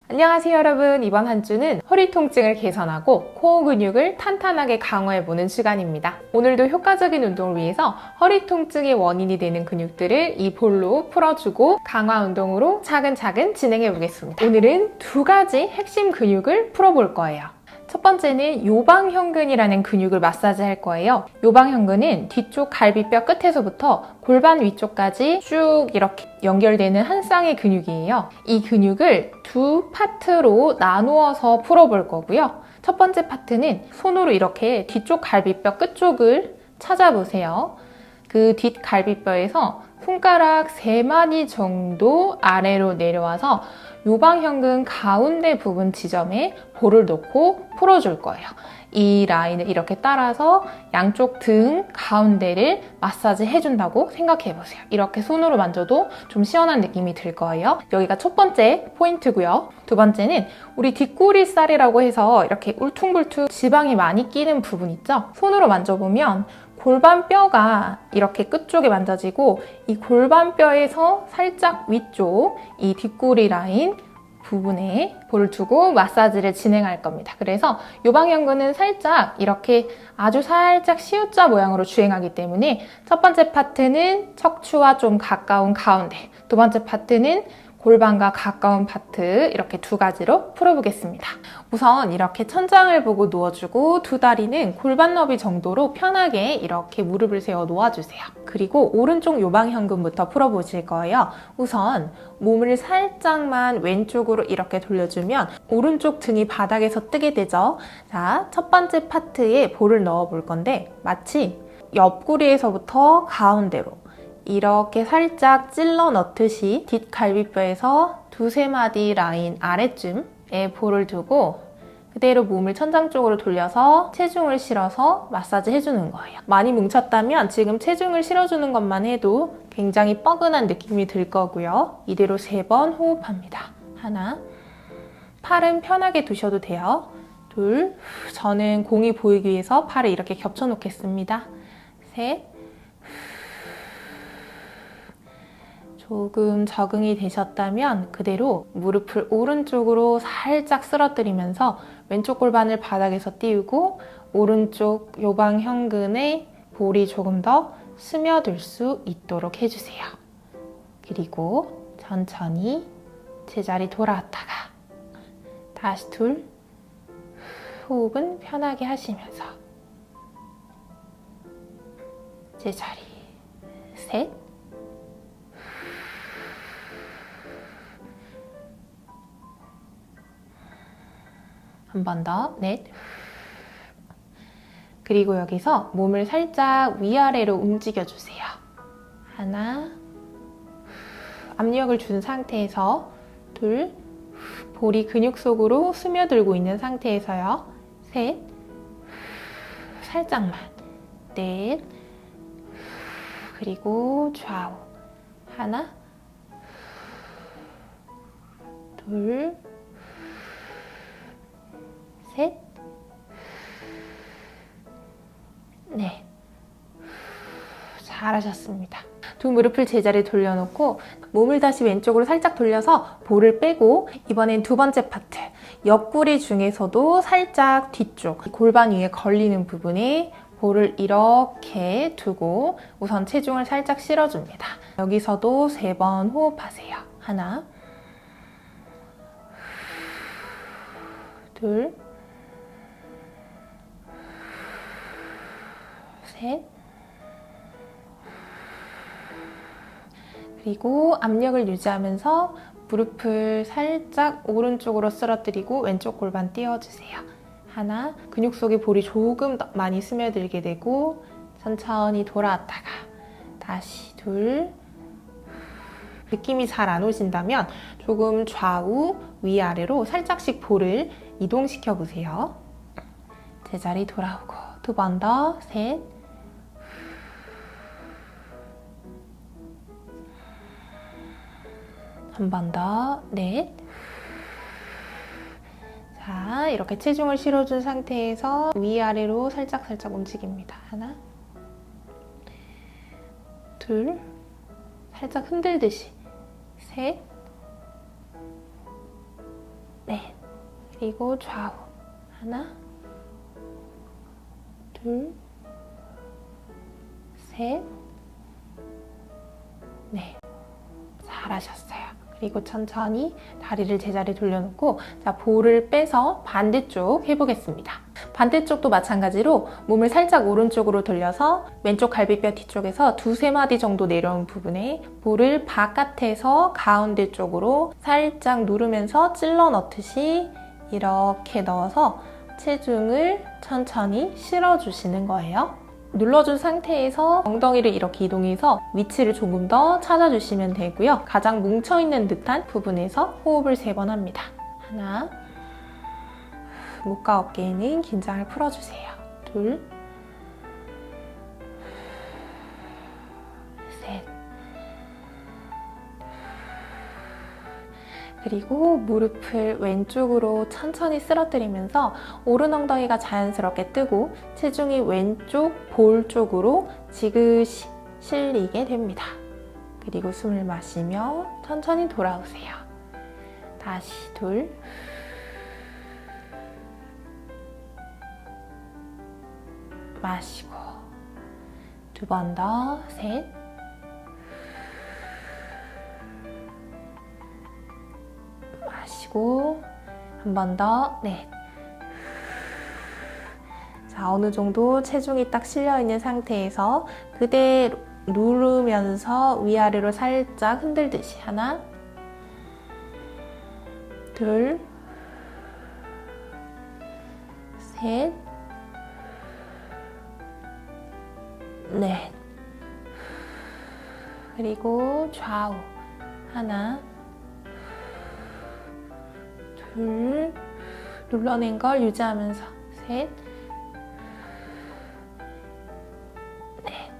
안녕하세요 여러분. 이번 한 주는 허리 통증을 개선하고 코어 근육을 탄탄하게 강화해보는 시간입니다. 오늘도 효과적인 운동을 위해서 허리 통증의 원인이 되는 근육들을 이 볼로 풀어주고 강화 운동으로 차근차근 진행해 보겠습니다. 오늘은 두 가지 핵심 근육을 풀어볼 거예요. 첫 번째는 요방형근이라는 근육을 마사지 할 거예요. 요방형근은 뒤쪽 갈비뼈 끝에서부터 골반 위쪽까지 쭉 이렇게 연결되는 한 쌍의 근육이에요. 이 근육을 두 파트로 나누어서 풀어볼 거고요. 첫 번째 파트는 손으로 이렇게 뒤쪽 갈비뼈 끝쪽을 찾아보세요. 그 뒷갈비뼈에서 손가락 3마디 정도 아래로 내려와서 요방형근 가운데 부분 지점에 볼을 놓고 풀어줄 거예요. 이 라인을 이렇게 따라서 양쪽 등 가운데를 마사지 해준다고 생각해보세요. 이렇게 손으로 만져도 좀 시원한 느낌이 들 거예요. 여기가 첫 번째 포인트고요. 두 번째는 우리 뒷구리살이라고 해서 이렇게 울퉁불퉁 지방이 많이 끼는 부분 있죠? 손으로 만져보면 골반뼈가 이렇게 끝쪽에 만져지고 이 골반뼈에서 살짝 위쪽 이 뒷구리 라인 부분에 볼을 두고 마사지를 진행할 겁니다. 그래서 요방형근은 살짝 이렇게 아주 살짝 C자 모양으로 주행하기 때문에 첫 번째 파트는 척추와 좀 가까운 가운데, 두 번째 파트는 골반과 가까운 파트, 이렇게 두 가지로 풀어보겠습니다. 우선 이렇게 천장을 보고 누워주고 두 다리는 골반 너비 정도로 편하게 이렇게 무릎을 세워 놓아주세요. 그리고 오른쪽 요방형근부터 풀어보실 거예요. 우선 몸을 살짝만 왼쪽으로 이렇게 돌려주면 오른쪽 등이 바닥에서 뜨게 되죠. 자, 첫 번째 파트에 볼을 넣어 볼 건데 마치 옆구리에서부터 가운데로 이렇게 살짝 찔러 넣듯이 뒷갈비뼈에서 두세 마디 라인 아래쯤에 볼을 두고 그대로 몸을 천장 쪽으로 돌려서 체중을 실어서 마사지 해주는 거예요. 많이 뭉쳤다면 지금 체중을 실어주는 것만 해도 굉장히 뻐근한 느낌이 들 거고요. 이대로 3번 호흡합니다. 하나, 팔은 편하게 두셔도 돼요. 둘, 저는 공이 보이기 위해서 팔을 이렇게 겹쳐 놓겠습니다. 셋, 조금 적응이 되셨다면 그대로 무릎을 오른쪽으로 살짝 쓰러뜨리면서 왼쪽 골반을 바닥에서 띄우고 오른쪽 요방형근에 볼이 조금 더 스며들 수 있도록 해주세요. 그리고 천천히 제자리 돌아왔다가 다시 둘, 호흡은 편하게 하시면서 제자리 셋, 한 번 더, 넷. 그리고 여기서 몸을 살짝 위아래로 움직여주세요. 하나, 압력을 준 상태에서 둘, 볼이 근육 속으로 스며들고 있는 상태에서요. 셋, 살짝만, 넷, 그리고 좌우. 하나, 둘, 셋, 넷. 잘하셨습니다. 두 무릎을 제자리에 돌려놓고 몸을 다시 왼쪽으로 살짝 돌려서 볼을 빼고 이번엔 두 번째 파트, 옆구리 중에서도 살짝 뒤쪽 골반 위에 걸리는 부분에 볼을 이렇게 두고 우선 체중을 살짝 실어줍니다. 여기서도 3번 호흡하세요. 하나, 둘, 셋, 그리고 압력을 유지하면서 무릎을 살짝 오른쪽으로 쓰러뜨리고 왼쪽 골반 띄워주세요. 하나, 근육 속에 볼이 조금 더 많이 스며들게 되고 천천히 돌아왔다가 다시 둘, 느낌이 잘 안 오신다면 조금 좌우, 위아래로 살짝씩 볼을 이동시켜 보세요. 제자리 돌아오고 두 번 더, 셋, 한 번 더, 넷. 자, 이렇게 체중을 실어준 상태에서 위아래로 살짝 움직입니다. 하나, 둘, 살짝 흔들듯이 셋, 그리고 좌우. 하나, 둘, 셋, 넷. 잘하셨어요. 그리고 천천히 다리를 제자리에 돌려놓고 자, 볼을 빼서 반대쪽 해보겠습니다. 반대쪽도 마찬가지로 몸을 살짝 오른쪽으로 돌려서 왼쪽 갈비뼈 뒤쪽에서 두세 마디 정도 내려온 부분에 볼을 바깥에서 가운데 쪽으로 살짝 누르면서 찔러 넣듯이 이렇게 넣어서 체중을 천천히 실어주시는 거예요. 눌러준 상태에서 엉덩이를 이렇게 이동해서 위치를 조금 더 찾아주시면 되고요. 가장 뭉쳐있는 듯한 부분에서 호흡을 3번 합니다. 하나, 목과 어깨에는 긴장을 풀어주세요. 둘, 셋, 그리고 무릎을 왼쪽으로 천천히 쓰러뜨리면서 오른 엉덩이가 자연스럽게 뜨고 체중이 왼쪽 볼 쪽으로 지그시 실리게 됩니다. 그리고 숨을 마시며 천천히 돌아오세요. 다시 둘, 마시고 두 번 더, 셋, 마시고 한 번 더, 넷. 자, 어느 정도 체중이 딱 실려있는 상태에서 그대로 누르면서 위아래로 살짝 흔들듯이 하나, 둘, 셋, 넷. 그리고 좌우 하나, 둘, 눌러낸 걸 유지하면서 셋, 넷.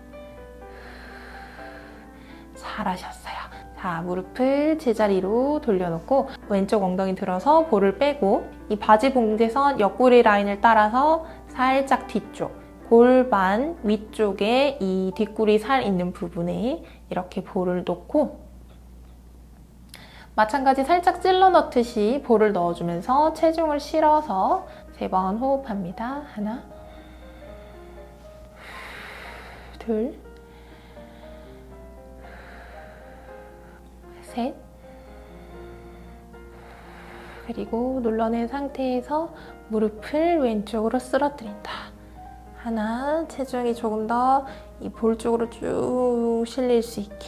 잘하셨어요. 자, 무릎을 제자리로 돌려놓고 왼쪽 엉덩이 들어서 볼을 빼고 이 바지 봉제선 옆구리 라인을 따라서 살짝 뒤쪽 골반 위쪽에 이 뒷구리 살 있는 부분에 이렇게 볼을 놓고 마찬가지 살짝 찔러 넣듯이 볼을 넣어주면서 체중을 실어서 3번 호흡합니다. 하나, 둘, 셋, 그리고 눌러낸 상태에서 무릎을 왼쪽으로 쓰러뜨린다. 하나, 체중이 조금 더 이 볼 쪽으로 쭉 실릴 수 있게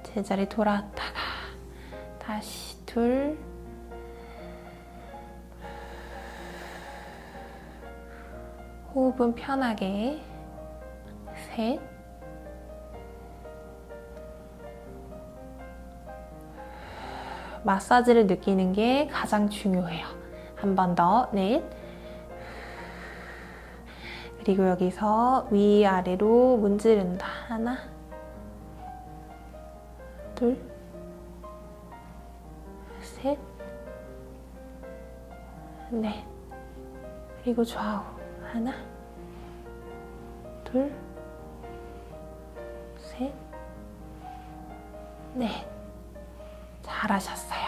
제자리 돌아왔다가 다시 둘, 호흡은 편하게 셋, 마사지를 느끼는 게 가장 중요해요. 한 번 더, 넷. 그리고 여기서 위아래로 문지른다. 하나, 둘, 셋, 넷. 그리고 좌우. 하나, 둘, 셋, 넷. 잘하셨어요.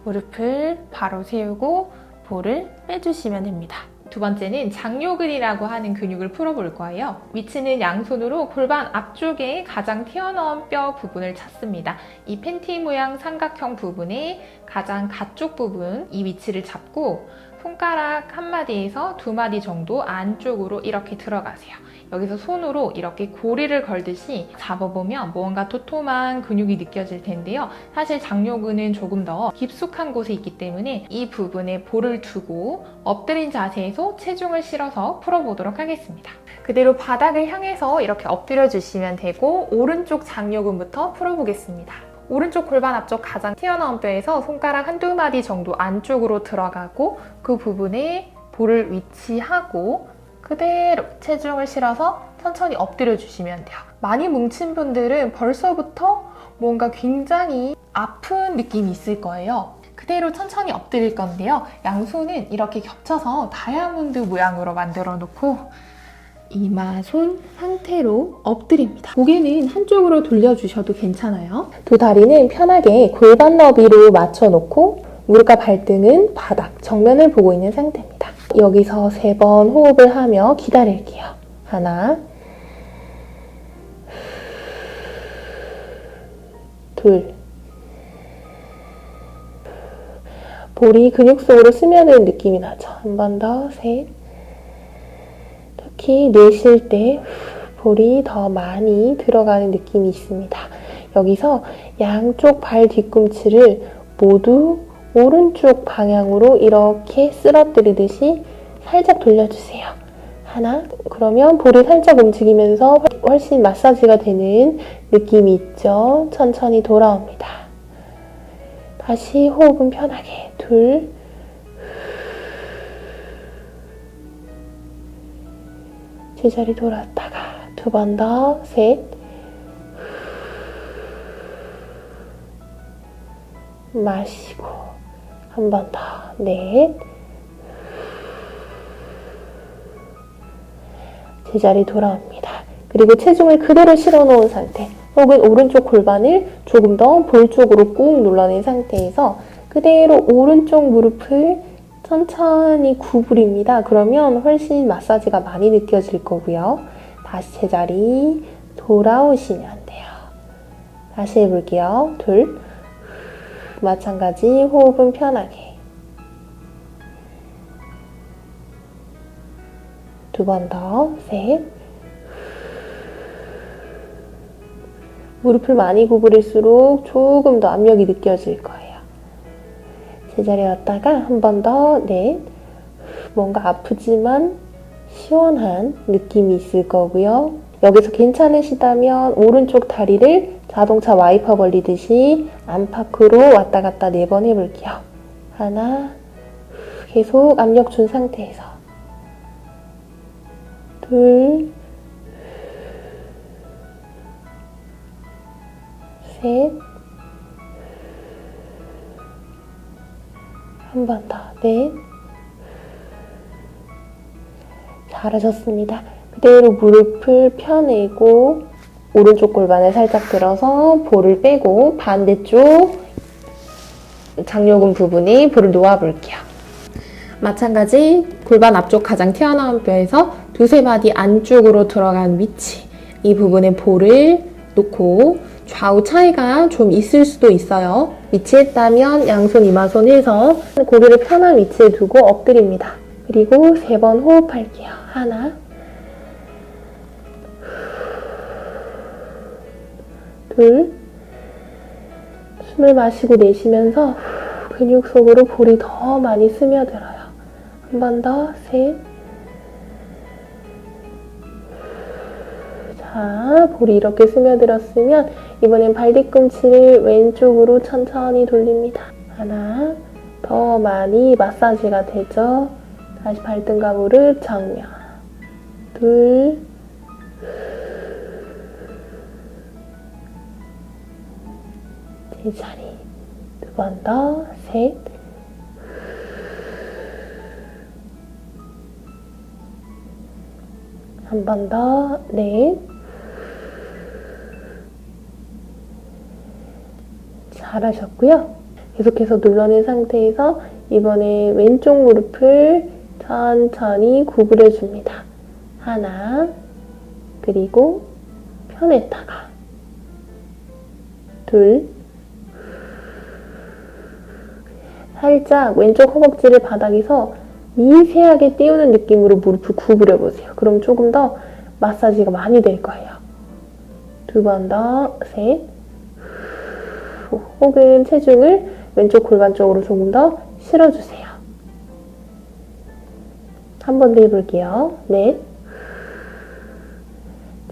무릎을 바로 세우고 볼을 빼주시면 됩니다. 두 번째는 장요근이라고 하는 근육을 풀어볼 거예요. 위치는 양손으로 골반 앞쪽에 가장 튀어나온 뼈 부분을 찾습니다. 이 팬티 모양 삼각형 부분의 가장 가쪽 부분, 이 위치를 잡고 손가락 한 마디에서 두 마디 정도 안쪽으로 이렇게 들어가세요. 여기서 손으로 이렇게 고리를 걸듯이 잡아보면 뭔가 도톰한 근육이 느껴질 텐데요. 사실 장요근은 조금 더 깊숙한 곳에 있기 때문에 이 부분에 볼을 두고 엎드린 자세에서 체중을 실어서 풀어보도록 하겠습니다. 그대로 바닥을 향해서 이렇게 엎드려 주시면 되고 오른쪽 장요근부터 풀어보겠습니다. 오른쪽 골반 앞쪽 가장 튀어나온 뼈에서 손가락 한두 마디 정도 안쪽으로 들어가고 그 부분에 볼을 위치하고 그대로 체중을 실어서 천천히 엎드려 주시면 돼요. 많이 뭉친 분들은 벌써부터 뭔가 굉장히 아픈 느낌이 있을 거예요. 그대로 천천히 엎드릴 건데요. 양손은 이렇게 겹쳐서 다이아몬드 모양으로 만들어 놓고 이마손 상태로 엎드립니다. 고개는 한쪽으로 돌려주셔도 괜찮아요. 두 다리는 편하게 골반 너비로 맞춰놓고 무릎과 발등은 바닥, 정면을 보고 있는 상태입니다. 여기서 3번 호흡을 하며 기다릴게요. 하나, 둘, 볼이 근육 속으로 스며드는 느낌이 나죠. 한 번 더, 셋. 특히 내쉴 때 볼이 더 많이 들어가는 느낌이 있습니다. 여기서 양쪽 발 뒤꿈치를 모두 오른쪽 방향으로 이렇게 쓰러뜨리듯이 살짝 돌려주세요. 하나, 그러면 볼이 살짝 움직이면서 훨씬 마사지가 되는 느낌이 있죠. 천천히 돌아옵니다. 다시 호흡은 편하게. 둘, 제자리 돌았다가 2번 더, 셋, 마시고 1번 더, 넷, 제자리 돌아옵니다. 그리고 체중을 그대로 실어 놓은 상태, 혹은 오른쪽 골반을 조금 더 볼 쪽으로 꾹 눌러낸 상태에서 그대로 오른쪽 무릎을 천천히 구부립니다. 그러면 훨씬 마사지가 많이 느껴질 거고요. 다시 제자리 돌아오시면 돼요. 다시 해볼게요. 둘, 마찬가지 호흡은 편하게. 2번 더, 셋. 무릎을 많이 구부릴수록 조금 더 압력이 느껴질 거예요. 제자리에 왔다가 1번 더, 넷. 뭔가 아프지만 시원한 느낌이 있을 거고요. 여기서 괜찮으시다면 오른쪽 다리를 자동차 와이퍼 벌리듯이 안팎으로 왔다 갔다 4번 해볼게요. 하나, 계속 압력 준 상태에서. 둘, 셋, 1번 더, 넷. 잘하셨습니다. 그대로 무릎을 펴내고 오른쪽 골반을 살짝 들어서 볼을 빼고 반대쪽 장요근 부분에 볼을 놓아볼게요. 마찬가지 골반 앞쪽 가장 튀어나온 뼈에서 2-3마디 안쪽으로 들어간 위치, 이 부분에 볼을 놓고 좌우 차이가 좀 있을 수도 있어요. 위치했다면 양손 이마손 해서 고개를 편한 위치에 두고 엎드립니다. 그리고 3번 호흡할게요. 하나, 둘, 숨을 마시고 내쉬면서 근육 속으로 볼이 더 많이 스며들어요. 1번 더, 셋. 자, 볼이 이렇게 스며들었으면 이번엔 발 뒤꿈치를 왼쪽으로 천천히 돌립니다. 하나, 더 많이 마사지가 되죠. 다시 발등과 무릎 정면. 둘, 제자리. 2번 더, 셋. 한 번 더, 넷. 잘하셨고요. 계속해서 눌러낸 상태에서 이번에 왼쪽 무릎을 천천히 구부려줍니다. 하나, 그리고 펴냈다가 둘, 살짝 왼쪽 허벅지를 바닥에서 미세하게 띄우는 느낌으로 무릎을 구부려보세요. 그럼 조금 더 마사지가 많이 될 거예요. 2번 더, 셋. 혹은 체중을 왼쪽 골반 쪽으로 조금 더 실어주세요. 한 번 더 해볼게요. 넷.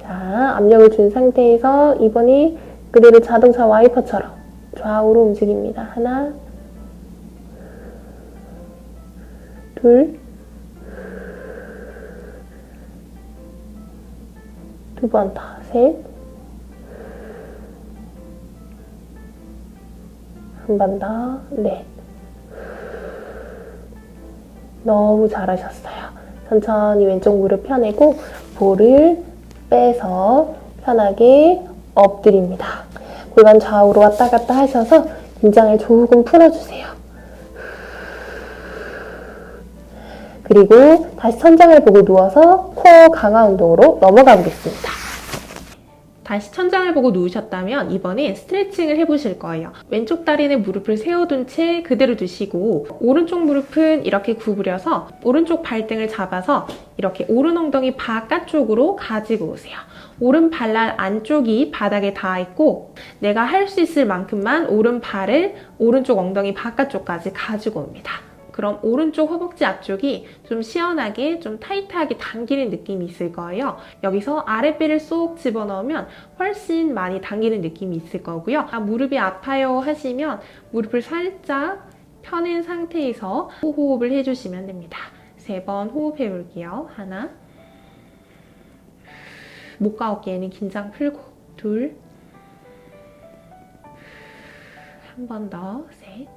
자, 압력을 준 상태에서 이번에 그대로 자동차 와이퍼처럼 좌우로 움직입니다. 하나, 둘, 2번 더, 셋. 1번 더, 넷. 너무 잘하셨어요. 천천히 왼쪽 무릎 펴내고 볼을 빼서 편하게 엎드립니다. 골반 좌우로 왔다 갔다 하셔서 긴장을 조금 풀어주세요. 그리고 다시 천장을 보고 누워서 코어 강화 운동으로 넘어가 보겠습니다. 다시 천장을 보고 누우셨다면 이번엔 스트레칭을 해보실 거예요. 왼쪽 다리는 무릎을 세워둔 채 그대로 두시고 오른쪽 무릎은 이렇게 구부려서 오른쪽 발등을 잡아서 이렇게 오른 엉덩이 바깥쪽으로 가지고 오세요. 오른 발날 안쪽이 바닥에 닿아 있고 내가 할 수 있을 만큼만 오른 발을 오른쪽 엉덩이 바깥쪽까지 가지고 옵니다. 그럼 오른쪽 허벅지 앞쪽이 좀 시원하게 좀 타이트하게 당기는 느낌이 있을 거예요. 여기서 아랫배를 쏙 집어넣으면 훨씬 많이 당기는 느낌이 있을 거고요. 무릎이 아파요 하시면 무릎을 살짝 펴는 상태에서 호흡을 해주시면 됩니다. 3번 호흡해 볼게요. 하나, 목과 어깨에는 긴장 풀고, 둘, 한 번 더, 셋.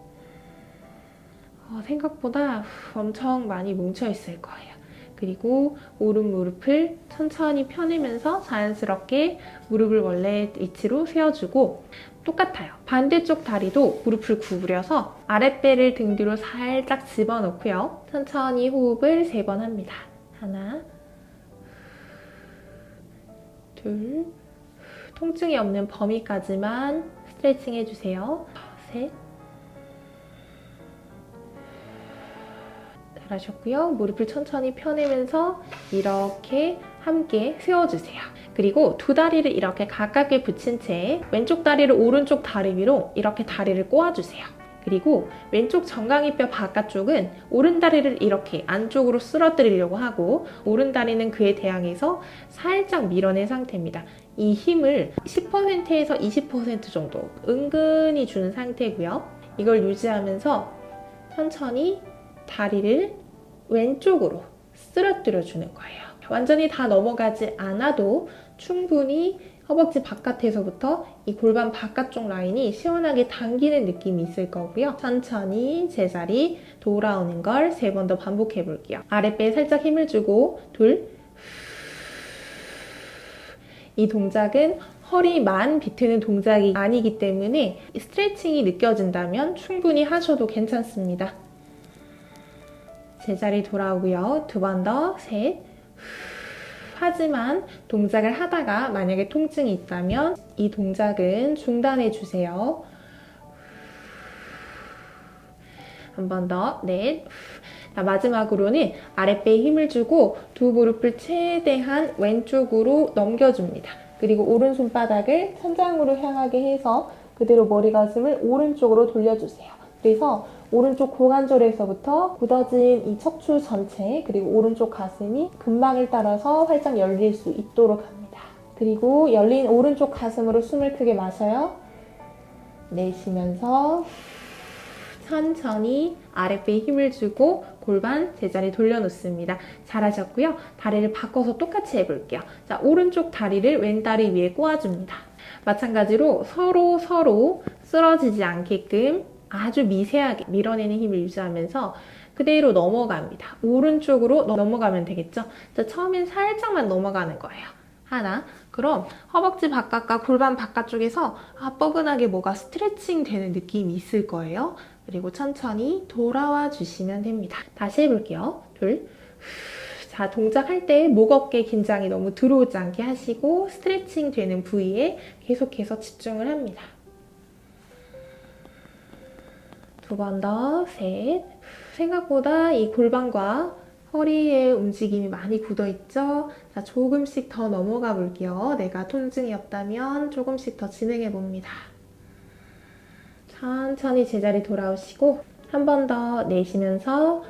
생각보다 엄청 많이 뭉쳐 있을 거예요. 그리고 오른 무릎을 천천히 펴내면서 자연스럽게 무릎을 원래 위치로 세워주고 똑같아요. 반대쪽 다리도 무릎을 구부려서 아랫배를 등 뒤로 살짝 집어넣고요. 천천히 호흡을 3번 합니다. 하나, 둘, 통증이 없는 범위까지만 스트레칭 해주세요. 셋, 잘하셨고요. 무릎을 천천히 펴내면서 이렇게 함께 세워주세요. 그리고 두 다리를 이렇게 가깝게 붙인 채 왼쪽 다리를 오른쪽 다리 위로 이렇게 다리를 꼬아주세요. 그리고 왼쪽 정강이뼈 바깥쪽은 오른 다리를 이렇게 안쪽으로 쓸어들이려고 하고 오른 다리는 그에 대항해서 살짝 밀어낸 상태입니다. 이 힘을 10%에서 20% 정도 은근히 주는 상태고요. 이걸 유지하면서 천천히 다리를 왼쪽으로 쓰러뜨려 주는 거예요. 완전히 다 넘어가지 않아도 충분히 허벅지 바깥에서부터 이 골반 바깥쪽 라인이 시원하게 당기는 느낌이 있을 거고요. 천천히 제자리 돌아오는 걸 3번 더 반복해 볼게요. 아랫배에 살짝 힘을 주고 둘, 이 동작은 허리만 비트는 동작이 아니기 때문에 스트레칭이 느껴진다면 충분히 하셔도 괜찮습니다. 제자리 돌아오고요. 2번 더, 셋. 하지만 동작을 하다가 만약에 통증이 있다면 이 동작은 중단해 주세요. 한 번 더, 넷. 마지막으로는 아랫배에 힘을 주고 두 무릎을 최대한 왼쪽으로 넘겨줍니다. 그리고 오른손바닥을 천장으로 향하게 해서 그대로 머리 가슴을 오른쪽으로 돌려주세요. 그래서 오른쪽 고관절에서부터 굳어진 이 척추 전체 그리고 오른쪽 가슴이 근막을 따라서 활짝 열릴 수 있도록 합니다. 그리고 열린 오른쪽 가슴으로 숨을 크게 마셔요. 내쉬면서 천천히 아랫배에 힘을 주고 골반 제자리 돌려놓습니다. 잘하셨고요. 다리를 바꿔서 똑같이 해볼게요. 자, 오른쪽 다리를 왼 다리 위에 꼬아줍니다. 마찬가지로 서로 쓰러지지 않게끔 아주 미세하게 밀어내는 힘을 유지하면서 그대로 넘어갑니다. 오른쪽으로 넘어가면 되겠죠? 자, 처음엔 살짝만 넘어가는 거예요. 하나. 그럼 허벅지 바깥과 골반 바깥쪽에서 뻐근하게 뭐가 스트레칭 되는 느낌이 있을 거예요. 그리고 천천히 돌아와 주시면 됩니다. 다시 해볼게요. 둘. 자, 동작할 때 목 어깨 긴장이 너무 들어오지 않게 하시고 스트레칭 되는 부위에 계속해서 집중을 합니다. 2번 더, 셋. 생각보다 이 골반과 허리의 움직임이 많이 굳어있죠? 자, 조금씩 더 넘어가 볼게요. 내가 통증이 없다면 조금씩 더 진행해 봅니다. 천천히 제자리 돌아오시고 한 번 더 내쉬면서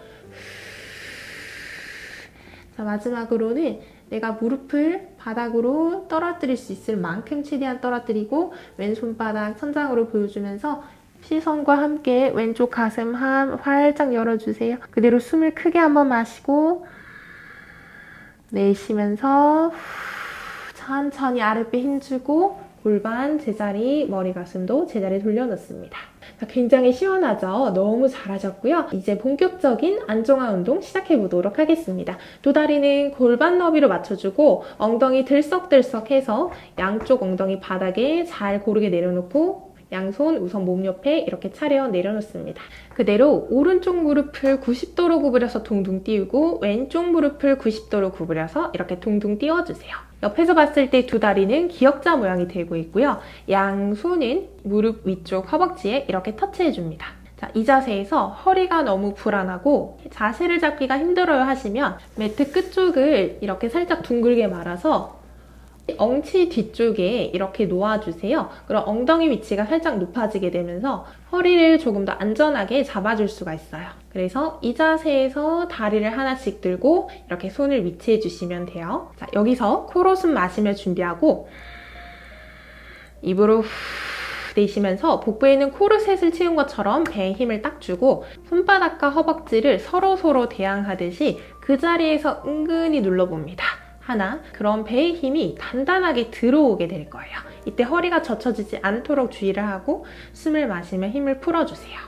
자, 마지막으로는 내가 무릎을 바닥으로 떨어뜨릴 수 있을 만큼 최대한 떨어뜨리고 왼손바닥 천장으로 보여주면서 시선과 함께 왼쪽 가슴 활짝 열어주세요. 그대로 숨을 크게 한번 마시고 내쉬면서 천천히 아랫배 힘주고 골반 제자리, 머리 가슴도 제자리 돌려놓습니다. 굉장히 시원하죠? 너무 잘하셨고요. 이제 본격적인 안정화 운동 시작해보도록 하겠습니다. 두 다리는 골반 너비로 맞춰주고 엉덩이 들썩들썩 해서 양쪽 엉덩이 바닥에 잘 고르게 내려놓고 양손 우선 몸 옆에 이렇게 차려 내려놓습니다. 그대로 오른쪽 무릎을 90도로 구부려서 둥둥 띄우고 왼쪽 무릎을 90도로 구부려서 이렇게 둥둥 띄워주세요. 옆에서 봤을 때 두 다리는 기역자 모양이 되고 있고요. 양손은 무릎 위쪽 허벅지에 이렇게 터치해줍니다. 자, 이 자세에서 허리가 너무 불안하고 자세를 잡기가 힘들어요 하시면 매트 끝쪽을 이렇게 살짝 둥글게 말아서 엉치 뒤쪽에 이렇게 놓아주세요. 그럼 엉덩이 위치가 살짝 높아지게 되면서 허리를 조금 더 안전하게 잡아줄 수가 있어요. 그래서 이 자세에서 다리를 하나씩 들고 이렇게 손을 위치해 주시면 돼요. 자, 여기서 코로 숨 마시며 준비하고 입으로 후 내쉬면서 복부에 있는 코르셋을 채운 것처럼 배에 힘을 딱 주고 손바닥과 허벅지를 서로 대항하듯이 그 자리에서 은근히 눌러봅니다. 하나, 그럼 배의 힘이 단단하게 들어오게 될 거예요. 이때 허리가 젖혀지지 않도록 주의를 하고 숨을 마시며 힘을 풀어주세요.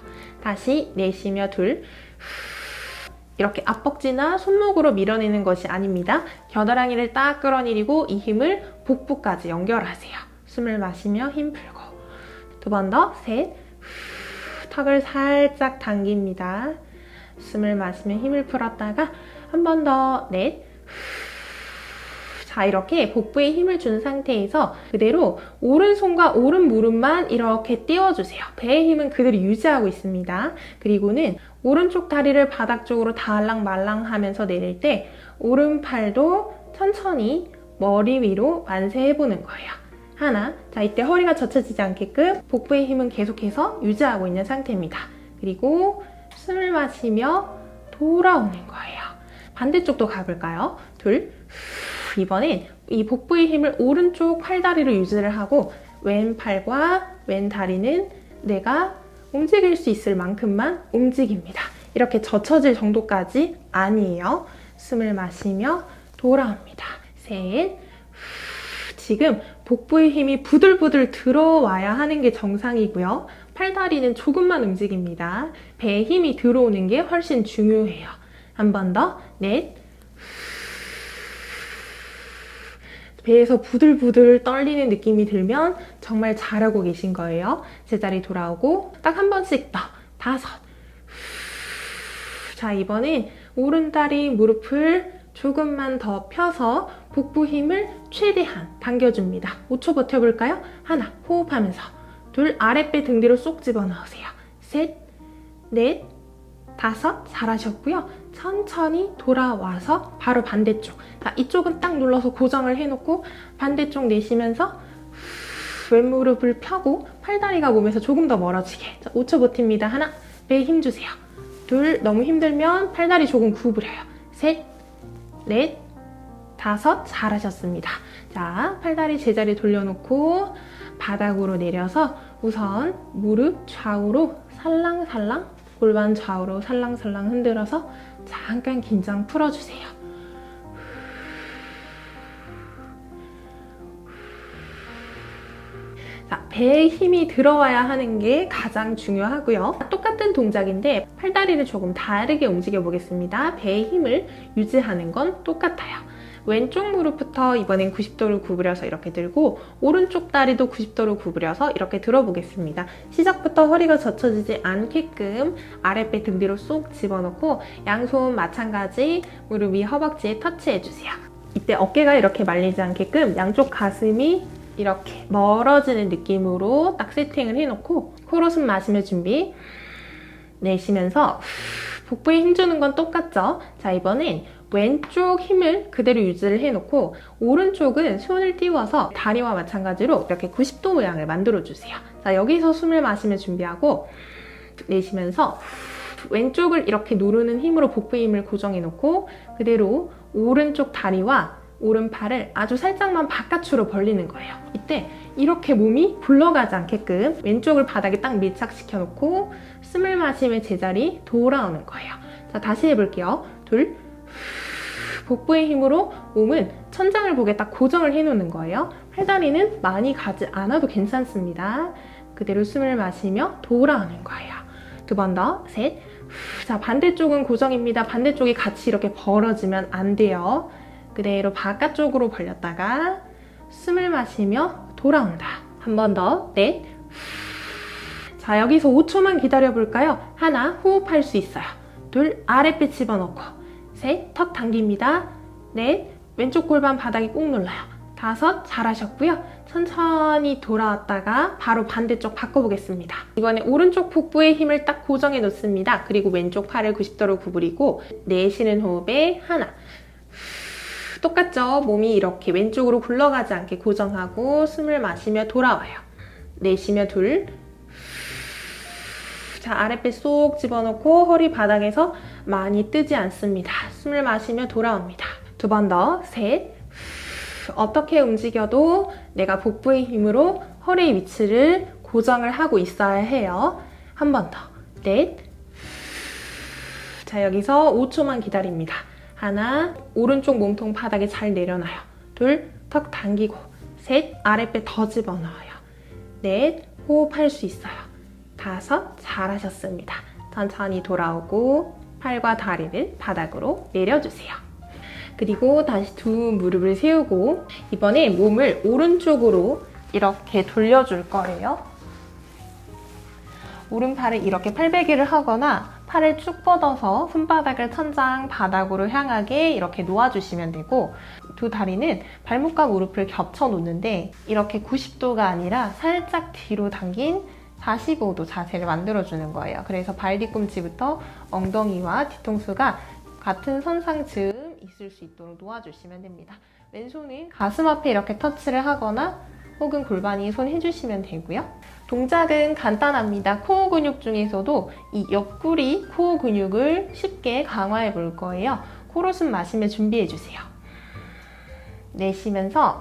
다시 내쉬며 둘, 이렇게 앞벅지나 손목으로 밀어내는 것이 아닙니다. 겨드랑이를 딱 끌어내리고 이 힘을 복부까지 연결하세요. 숨을 마시며 힘 풀고 두 번 더, 셋, 턱을 살짝 당깁니다. 숨을 마시며 힘을 풀었다가 한 번 더, 넷, 자, 이렇게 복부에 힘을 준 상태에서 그대로 오른손과 오른 무릎만 이렇게 띄워주세요. 배의 힘은 그대로 유지하고 있습니다. 그리고는 오른쪽 다리를 바닥 쪽으로 달랑말랑 하면서 내릴 때 오른팔도 천천히 머리 위로 만세해보는 거예요. 하나, 자, 이때 허리가 젖혀지지 않게끔 복부의 힘은 계속해서 유지하고 있는 상태입니다. 그리고 숨을 마시며 돌아오는 거예요. 반대쪽도 가볼까요? 둘, 이번엔 이 복부의 힘을 오른쪽 팔다리로 유지를 하고 왼팔과 왼다리는 내가 움직일 수 있을 만큼만 움직입니다. 이렇게 젖혀질 정도까지 아니에요. 숨을 마시며 돌아옵니다. 셋, 지금 복부의 힘이 부들부들 들어와야 하는 게 정상이고요. 팔다리는 조금만 움직입니다. 배에 힘이 들어오는 게 훨씬 중요해요. 한 번 더, 넷, 배에서 부들부들 떨리는 느낌이 들면 정말 잘하고 계신 거예요. 제자리 돌아오고 딱 한 번씩 더, 다섯. 자, 이번엔 오른다리 무릎을 조금만 더 펴서 복부 힘을 최대한 당겨줍니다. 5초 버텨볼까요? 하나, 호흡하면서 둘, 아랫배 등 뒤로 쏙 집어넣으세요. 셋, 넷, 다섯, 잘하셨고요. 천천히 돌아와서 바로 반대쪽. 자, 이쪽은 딱 눌러서 고정을 해놓고 반대쪽 내쉬면서 왼무릎을 펴고 팔다리가 몸에서 조금 더 멀어지게. 자, 5초 버팁니다. 하나, 배에 힘 주세요. 둘, 너무 힘들면 팔다리 조금 구부려요. 셋, 넷, 다섯, 잘하셨습니다. 자, 팔다리 제자리 돌려놓고 바닥으로 내려서 우선 무릎 좌우로 살랑살랑, 골반 좌우로 살랑살랑 흔들어서 잠깐 긴장 풀어주세요. 자, 배에 힘이 들어와야 하는 게 가장 중요하고요. 똑같은 동작인데 팔다리를 조금 다르게 움직여 보겠습니다. 배의 힘을 유지하는 건 똑같아요. 왼쪽 무릎부터 이번엔 90도를 구부려서 이렇게 들고 오른쪽 다리도 90도로 구부려서 이렇게 들어보겠습니다. 시작부터 허리가 젖혀지지 않게끔 아랫배 등 뒤로 쏙 집어넣고 양손 마찬가지 무릎 위 허벅지에 터치해주세요. 이때 어깨가 이렇게 말리지 않게끔 양쪽 가슴이 이렇게 멀어지는 느낌으로 딱 세팅을 해놓고 코로 숨 마시며 준비. 내쉬면서 복부에 힘주는 건 똑같죠? 자, 이번엔 왼쪽 힘을 그대로 유지를 해놓고 오른쪽은 손을 띄워서 다리와 마찬가지로 이렇게 90도 모양을 만들어주세요. 자, 여기서 숨을 마시며 준비하고 내쉬면서 왼쪽을 이렇게 누르는 힘으로 복부 힘을 고정해놓고 그대로 오른쪽 다리와 오른팔을 아주 살짝만 바깥으로 벌리는 거예요. 이때 이렇게 몸이 굴러가지 않게끔 왼쪽을 바닥에 딱 밀착시켜 놓고 숨을 마시며 제자리 돌아오는 거예요. 자, 다시 해볼게요. 둘, 복부의 힘으로 몸은 천장을 보게 딱 고정을 해놓는 거예요. 팔다리는 많이 가지 않아도 괜찮습니다. 그대로 숨을 마시며 돌아오는 거예요. 두 번 더, 셋. 자, 반대쪽은 고정입니다. 반대쪽이 같이 이렇게 벌어지면 안 돼요. 그대로 바깥쪽으로 벌렸다가 숨을 마시며 돌아온다. 한 번 더, 넷. 자, 여기서 5초만 기다려볼까요? 하나, 호흡할 수 있어요. 둘, 아랫배 집어넣고. 셋, 턱 당깁니다. 넷, 왼쪽 골반 바닥에 꾹 눌러요. 다섯, 잘하셨고요. 천천히 돌아왔다가 바로 반대쪽 바꿔보겠습니다. 이번에 오른쪽 복부에 힘을 딱 고정해 놓습니다. 그리고 왼쪽 팔을 90도로 구부리고 내쉬는 호흡에 하나. 똑같죠? 몸이 이렇게 왼쪽으로 굴러가지 않게 고정하고 숨을 마시며 돌아와요. 내쉬며 둘. 자, 아랫배 쏙 집어넣고 허리 바닥에서 많이 뜨지 않습니다. 숨을 마시며 돌아옵니다. 두 번 더. 셋. 어떻게 움직여도 내가 복부의 힘으로 허리 위치를 고정을 하고 있어야 해요. 한 번 더. 넷. 자, 여기서 5초만 기다립니다. 하나, 오른쪽 몸통 바닥에 잘 내려놔요. 둘, 턱 당기고. 셋, 아랫배 더 집어넣어요. 넷, 호흡할 수 있어요. 다섯, 잘하셨습니다. 천천히 돌아오고 팔과 다리를 바닥으로 내려주세요. 그리고 다시 두 무릎을 세우고 이번에 몸을 오른쪽으로 이렇게 돌려줄 거예요. 오른팔을 이렇게 팔베개를 하거나 팔을 쭉 뻗어서 손바닥을 천장 바닥으로 향하게 이렇게 놓아주시면 되고 두 다리는 발목과 무릎을 겹쳐 놓는데 이렇게 90도가 아니라 살짝 뒤로 당긴 45도 자세를 만들어주는 거예요. 그래서 발 뒤꿈치부터 엉덩이와 뒤통수가 같은 선상쯤 있을 수 있도록 놓아주시면 됩니다. 왼손은 가슴 앞에 이렇게 터치를 하거나 혹은 골반이 손 해주시면 되고요. 동작은 간단합니다. 코어 근육 중에서도 이 옆구리 코어 근육을 쉽게 강화해 볼 거예요. 코로 숨 마시며 준비해 주세요. 내쉬면서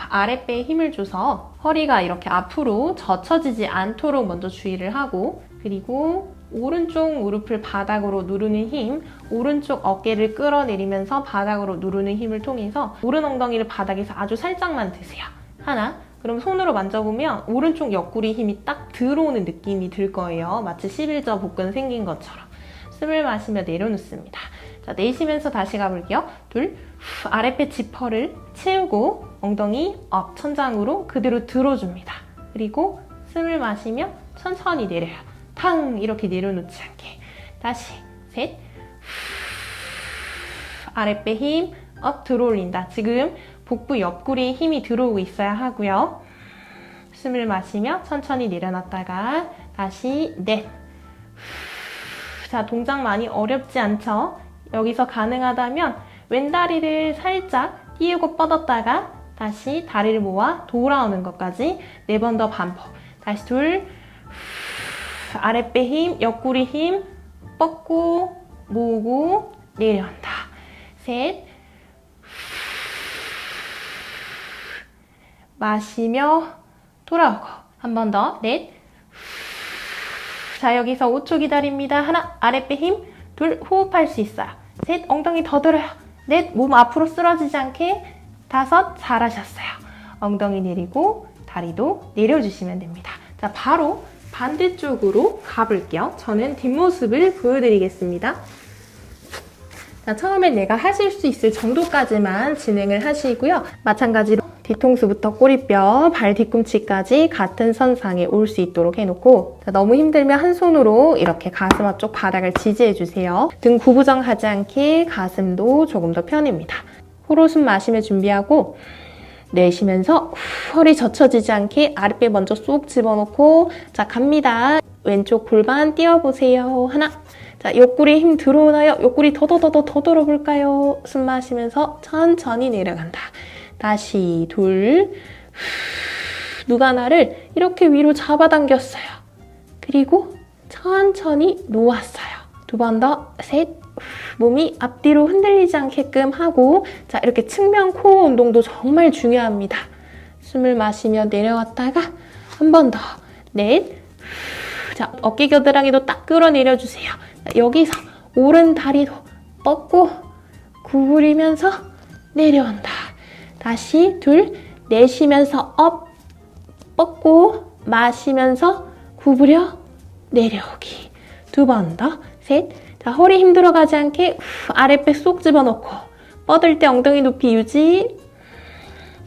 아랫배에 힘을 줘서 허리가 이렇게 앞으로 젖혀지지 않도록 먼저 주의를 하고 그리고 오른쪽 무릎을 바닥으로 누르는 힘, 오른쪽 어깨를 끌어내리면서 바닥으로 누르는 힘을 통해서 오른 엉덩이를 바닥에서 아주 살짝만 드세요. 하나, 그럼 손으로 만져보면 오른쪽 옆구리 힘이 딱 들어오는 느낌이 들 거예요. 마치 11저 복근 생긴 것처럼. 숨을 마시며 내려놓습니다. 자, 내쉬면서 다시 가볼게요. 둘, 아랫배 지퍼를 채우고 엉덩이 업, 천장으로 그대로 들어줍니다. 그리고 숨을 마시며 천천히 내려요. 탕! 이렇게 내려놓지 않게. 다시 셋. 아랫배 힘 업 들어올린다. 지금 복부 옆구리에 힘이 들어오고 있어야 하고요. 숨을 마시며 천천히 내려놨다가 다시 넷. 자, 동작 많이 어렵지 않죠? 여기서 가능하다면 왼다리를 살짝 띄우고 뻗었다가 다시 다리를 모아 돌아오는 것까지 4번 더 반복. 다시 둘. 아랫배 힘, 옆구리 힘, 뻗고, 모으고, 내려온다. 셋. 마시며 돌아오고. 한 번 더. 넷. 자, 여기서 5초 기다립니다. 하나, 아랫배 힘. 둘, 호흡할 수 있어요. 셋, 엉덩이 더 들어요. 넷, 몸 앞으로 쓰러지지 않게. 다섯, 잘하셨어요. 엉덩이 내리고 다리도 내려주시면 됩니다. 자, 바로 반대쪽으로 가볼게요. 저는 뒷모습을 보여드리겠습니다. 자, 처음에 내가 하실 수 있을 정도까지만 진행을 하시고요. 마찬가지로 뒤통수부터 꼬리뼈, 발 뒤꿈치까지 같은 선상에 올 수 있도록 해놓고 자, 너무 힘들면 한 손으로 이렇게 가슴 앞쪽 바닥을 지지해주세요. 등 구부정하지 않게 가슴도 조금 더 펴냅니다. 코로 숨 마시며 준비하고 내쉬면서 허리 젖혀지지 않게 아랫배 먼저 쏙 집어넣고 자, 갑니다. 왼쪽 골반 띄워보세요. 하나. 자, 옆구리에 힘 들어오나요? 옆구리 더 들어볼까요? 숨 마시면서 천천히 내려간다. 다시 둘. 누가 나를 이렇게 위로 잡아당겼어요. 그리고 천천히 놓았어요. 두 번 더. 셋. 몸이 앞뒤로 흔들리지 않게끔 하고 자, 이렇게 측면 코어 운동도 정말 중요합니다. 숨을 마시며 내려왔다가 한 번 더. 넷. 자, 어깨 겨드랑이도 딱 끌어내려주세요. 자, 여기서 오른 다리도 뻗고 구부리면서 내려온다. 다시 둘. 내쉬면서 업 뻗고 마시면서 구부려 내려오기. 두 번 더. 셋. 자, 허리 힘들어가지 않게 아랫배 쏙 집어넣고 뻗을 때 엉덩이 높이 유지.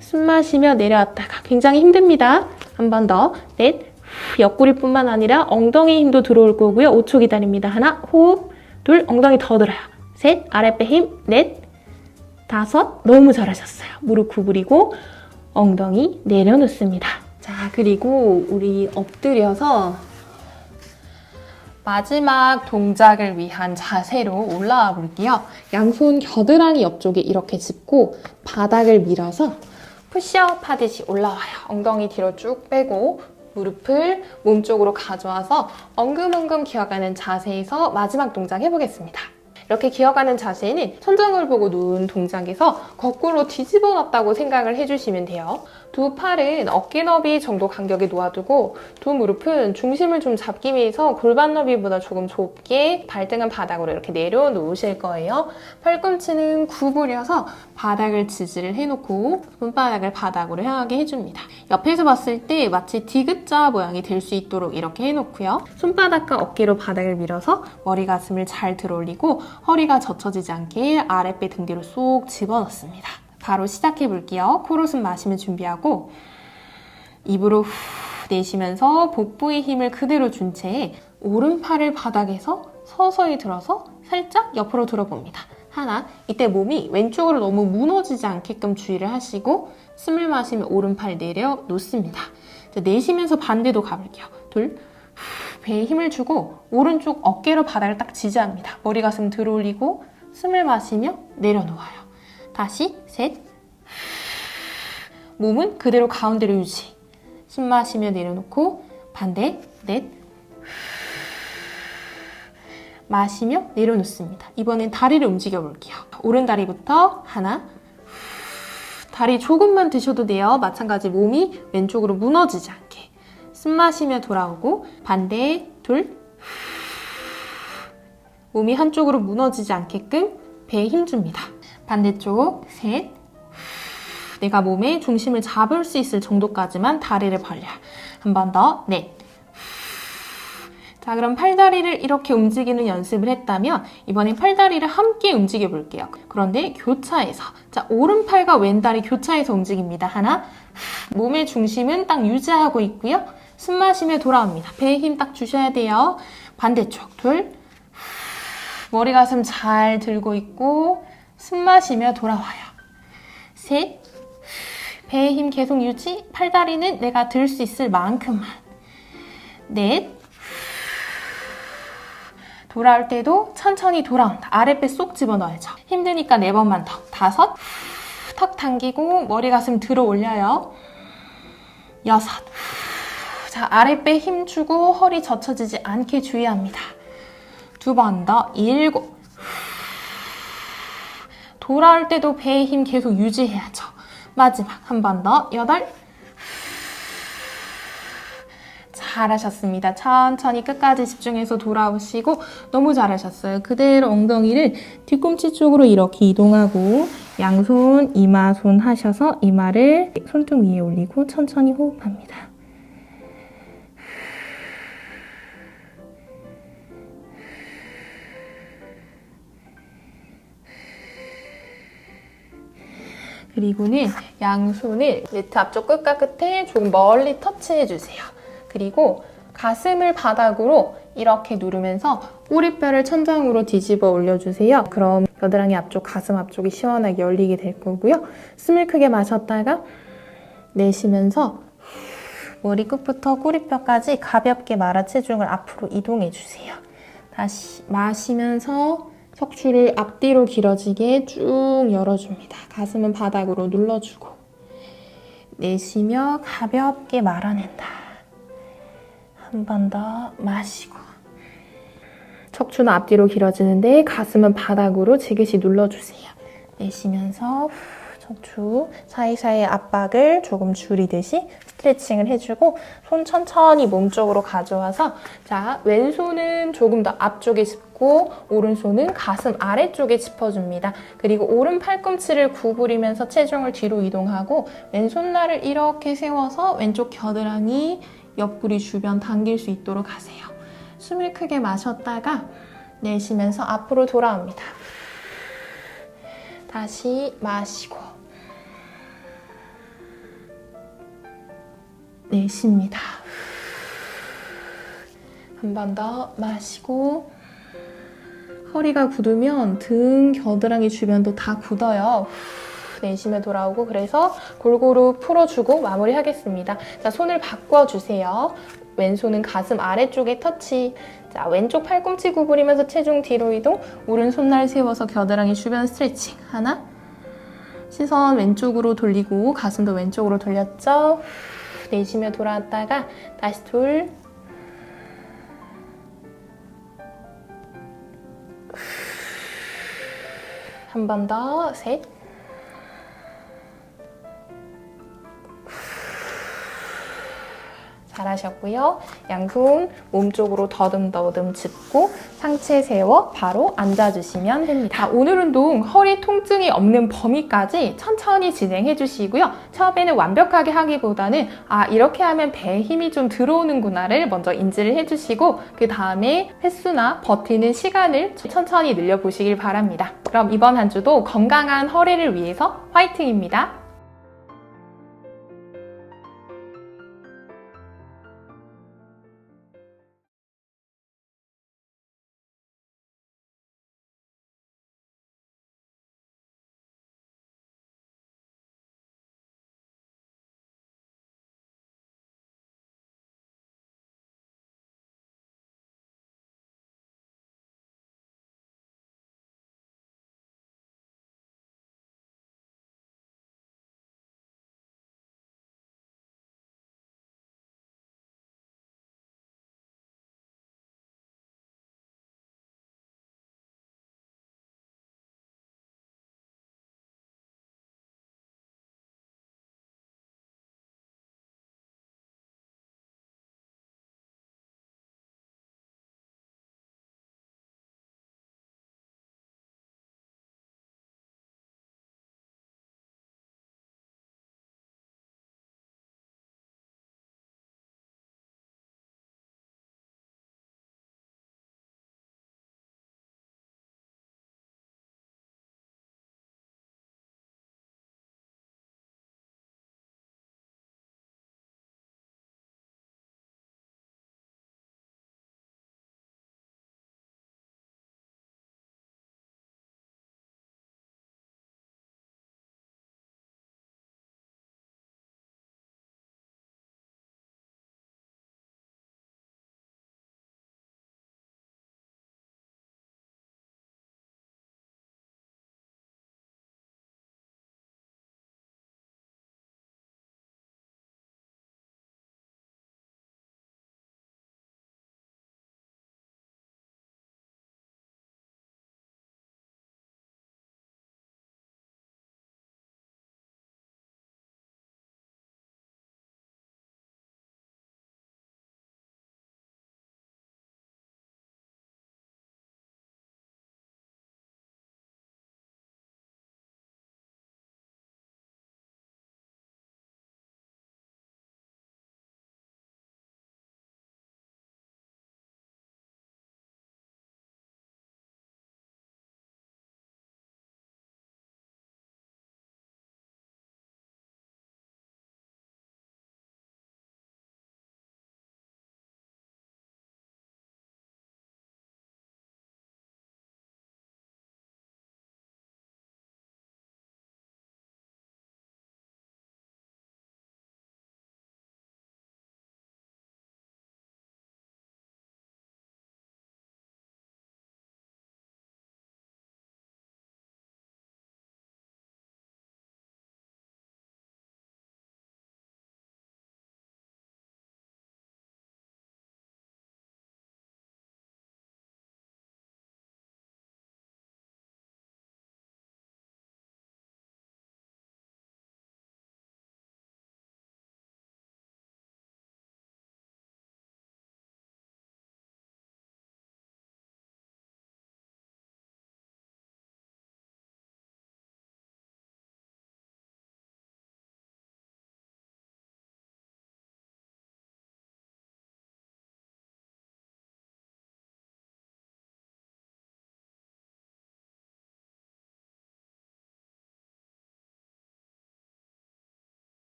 숨 마시며 내려왔다가 굉장히 힘듭니다. 한 번 더. 넷. 옆구리뿐만 아니라 엉덩이 힘도 들어올 거고요. 5초 기다립니다. 하나, 호흡, 둘, 엉덩이 더 들어요. 셋, 아랫배 힘, 넷, 다섯, 너무 잘하셨어요. 무릎 구부리고 엉덩이 내려놓습니다. 자, 그리고 우리 엎드려서 마지막 동작을 위한 자세로 올라와 볼게요. 양손 겨드랑이 옆쪽에 이렇게 짚고 바닥을 밀어서 푸시업 하듯이 올라와요. 엉덩이 뒤로 쭉 빼고 무릎을 몸쪽으로 가져와서 엉금엉금 기어가는 자세에서 마지막 동작 해보겠습니다. 이렇게 기어가는 자세는 천장을 보고 누운 동작에서 거꾸로 뒤집어 놨다고 생각을 해주시면 돼요. 두 팔은 어깨 너비 정도 간격에 놓아두고 두 무릎은 중심을 좀 잡기 위해서 골반 너비보다 조금 좁게 발등은 바닥으로 이렇게 내려놓으실 거예요. 팔꿈치는 구부려서 바닥을 지지를 해놓고 손바닥을 바닥으로 향하게 해줍니다. 옆에서 봤을 때 마치 디귿자 모양이 될 수 있도록 이렇게 해놓고요. 손바닥과 어깨로 바닥을 밀어서 머리 가슴을 잘 들어올리고 허리가 젖혀지지 않게 아랫배 등 뒤로 쏙 집어넣습니다. 바로 시작해 볼게요. 코로 숨 마시면 준비하고 입으로 후 내쉬면서 복부의 힘을 그대로 준 채 오른팔을 바닥에서 서서히 들어서 살짝 옆으로 들어봅니다. 하나, 이때 몸이 왼쪽으로 너무 무너지지 않게끔 주의를 하시고 숨을 마시면 오른팔 내려놓습니다. 내쉬면서 반대도 가볼게요. 둘, 배에 힘을 주고 오른쪽 어깨로 바닥을 딱 지지합니다. 머리 가슴 들어올리고 숨을 마시며 내려놓아요. 다시 셋, 몸은 그대로 가운데로 유지. 숨 마시며 내려놓고 반대 넷, 마시며 내려놓습니다. 이번엔 다리를 움직여 볼게요. 오른 다리부터 하나, 다리 조금만 드셔도 돼요. 마찬가지 몸이 왼쪽으로 무너지지 않게. 숨 마시며 돌아오고 반대 둘, 몸이 한쪽으로 무너지지 않게끔 배에 힘 줍니다. 반대쪽 셋, 내가 몸의 중심을 잡을 수 있을 정도까지만 다리를 벌려요. 한 번 더 넷. 자, 그럼 팔다리를 이렇게 움직이는 연습을 했다면 이번엔 팔다리를 함께 움직여 볼게요. 그런데 교차해서, 자, 오른팔과 왼다리 교차해서 움직입니다. 하나, 몸의 중심은 딱 유지하고 있고요. 숨 마시며 돌아옵니다. 배에 힘 딱 주셔야 돼요. 반대쪽 둘, 머리 가슴 잘 들고 있고 숨 마시며 돌아와요. 셋, 배에 힘 계속 유지, 팔다리는 내가 들 수 있을 만큼만. 넷, 돌아올 때도 천천히 돌아온다. 아랫배 쏙 집어넣어야죠. 힘드니까 4번만 더. 다섯, 턱 당기고 머리 가슴 들어 올려요. 여섯, 자, 아랫배 힘 주고 허리 젖혀지지 않게 주의합니다. 2번 더. 일곱, 돌아올 때도 배의 힘 계속 유지해야죠. 마지막 한 번 더. 8, 잘하셨습니다. 천천히 끝까지 집중해서 돌아오시고 너무 잘하셨어요. 그대로 엉덩이를 뒤꿈치 쪽으로 이렇게 이동하고 양손, 이마, 손 하셔서 이마를 손등 위에 올리고 천천히 호흡합니다. 그리고는 양손을 매트 앞쪽 끝과 끝에 조금 멀리 터치해주세요. 그리고 가슴을 바닥으로 이렇게 누르면서 꼬리뼈를 천장으로 뒤집어 올려주세요. 그럼 겨드랑이 앞쪽, 가슴 앞쪽이 시원하게 열리게 될 거고요. 숨을 크게 마셨다가 내쉬면서 머리 끝부터 꼬리뼈까지 가볍게 말아 체중을 앞으로 이동해주세요. 다시 마시면서 척추를 앞뒤로 길어지게 쭉 열어줍니다. 가슴은 바닥으로 눌러주고 내쉬며 가볍게 말아낸다. 한 번 더 마시고 척추는 앞뒤로 길어지는데 가슴은 바닥으로 지그시 눌러주세요. 내쉬면서 척추 사이사이 압박을 조금 줄이듯이 스트레칭을 해주고 손 천천히 몸쪽으로 가져와서 자, 왼손은 조금 더 앞쪽에 짚고 오른손은 가슴 아래쪽에 짚어줍니다. 그리고 오른 팔꿈치를 구부리면서 체중을 뒤로 이동하고 왼손날을 이렇게 세워서 왼쪽 겨드랑이 옆구리 주변 당길 수 있도록 하세요. 숨을 크게 마셨다가 내쉬면서 앞으로 돌아옵니다. 다시 마시고 내쉽니다. 한 번 더 마시고 허리가 굳으면 등 겨드랑이 주변도 다 굳어요. 내쉬며 돌아오고 그래서 골고루 풀어주고 마무리하겠습니다. 자, 손을 바꿔주세요. 왼손은 가슴 아래쪽에 터치. 자, 왼쪽 팔꿈치 구부리면서 체중 뒤로 이동. 오른손날 세워서 겨드랑이 주변 스트레칭. 하나. 시선 왼쪽으로 돌리고 가슴도 왼쪽으로 돌렸죠. 내쉬며 돌아왔다가 다시 둘. 한 번 더. 셋. 잘하셨고요. 양손 몸쪽으로 더듬더듬 짚고 상체 세워 바로 앉아주시면 됩니다. 자, 오늘 운동 허리 통증이 없는 범위까지 천천히 진행해 주시고요. 처음에는 완벽하게 하기보다는 이렇게 하면 배에 힘이 좀 들어오는구나를 먼저 인지를 해주시고 그 다음에 횟수나 버티는 시간을 천천히 늘려보시길 바랍니다. 그럼 이번 한 주도 건강한 허리를 위해서 화이팅입니다.